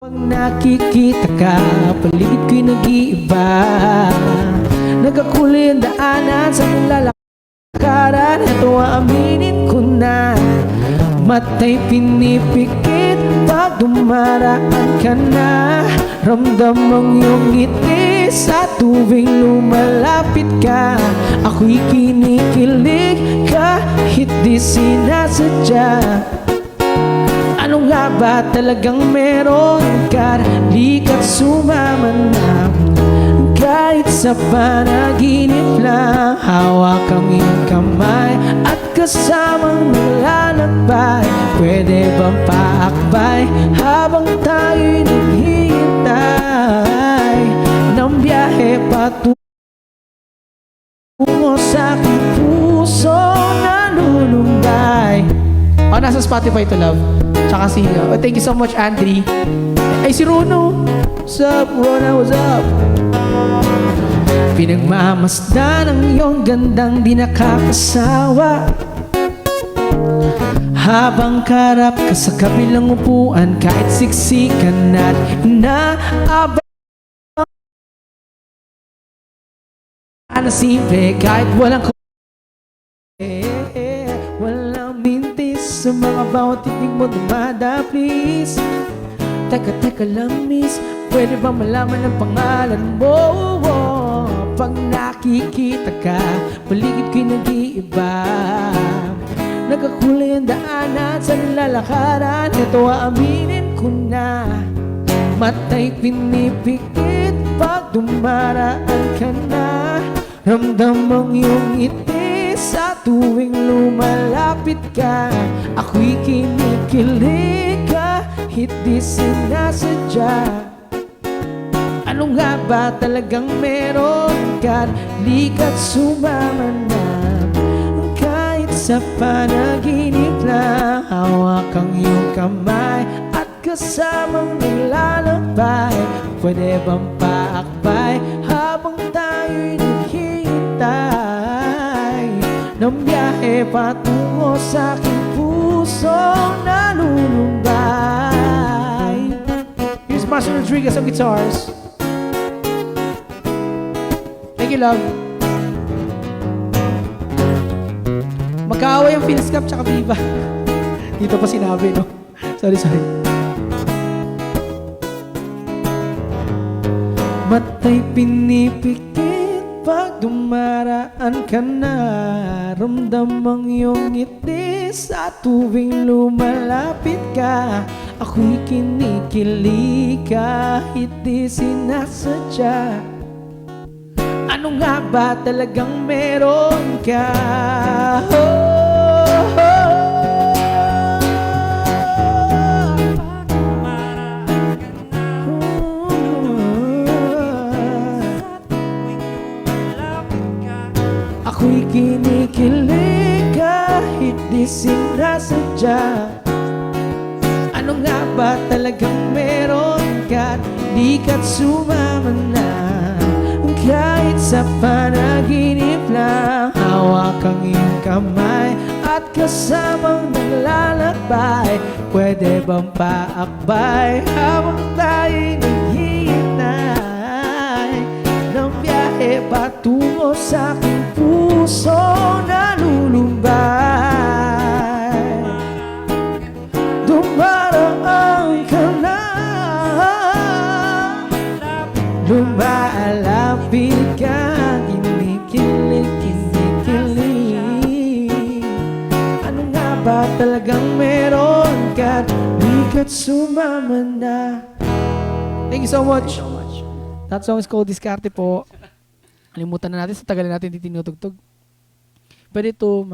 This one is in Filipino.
Pag nakikita ka, paligid ko'y nag-iiba. Nagkakulay ang daanan sa nilalakaran. Ito aaminin ko na, mata'y pinipikit pag dumaraan ka na. Ramdam ang iyong ngiti sa tuwing lumalapit ka. Ako'y kinikilig kahit di sinasadya. Ano nga ba talagang meron ka? Lika't sumama na. Kahit sa panaginip lang, hawak ang iyong kamay at kasamang nalalakbay. Pwede bang paakbay habang tayo'y naghihintay ng biyahe patungo sa aking puso na lulumbay? Oh, nasa Spotify to, love. Tsaka si thank you so much, Andri. Ay, si Rono. What's up, Rona? What's up? Pinagmamasdan ang iyong gandang di nakakasawa. Habang karap ka sa kabilang upuan, kahit siksikan at inaabang na simple, kahit walang walang mintis sa mga bawat titig mo dumadaplis. Teka lang, miss, pwede bang malaman ang pangalan mo? Pag nakikita ka, paligid ko'y nag-iiba. Nagkakulay ang daanan sa nilalakaran. Ito aaminin ko na, mata'y pinipikit pag dumaraan ka na. Ramdam ang iyong ngiti sa tuwing lumalapit ka. Ako'y kinikilig kahit di sinasadya. Ano nga ba talagang meron ka? Lika't sumama na. Kahit sa panaginip lang, hawak ang iyong kamay at kasamang naglalakbay. Pwede bang paakbay habang tayo'y naghihintay ng biyahe patungo sa aking puso na lulumbay? Here's Master Rodriguez on guitars. Thank you, love. Magkaaway ang Philscap tsaka Viva. Dito pa sinabi, no? Sorry. Mata'y pinipikit pag dumaraan ka na. Ramdam ang iyong ngiti sa tuwing lumalapit ka. Ako'y kinikilig kahit di sinasadya. Ano nga ba talagang meron ka? Ako'y kinikilig kahit di sinasadya. Ano nga ba talagang meron ka? Lika't sumama na. Kahit sa panaginip lang, hawak ang iyong kamay at kasamang naglalakbay. Pwede bang paakbay habang tayo'y naghihintay ng biyahe patungo sa aking puso na lulumbay? Dumaraan ka na, lumalapit ka, kinikilig. Ano nga ba talagang meron ka? Lika't sumama na. Thank you so much. That song is called Diskarte po. Kalimutan na natin, sa tagal natin tinutugtog. Pwede ito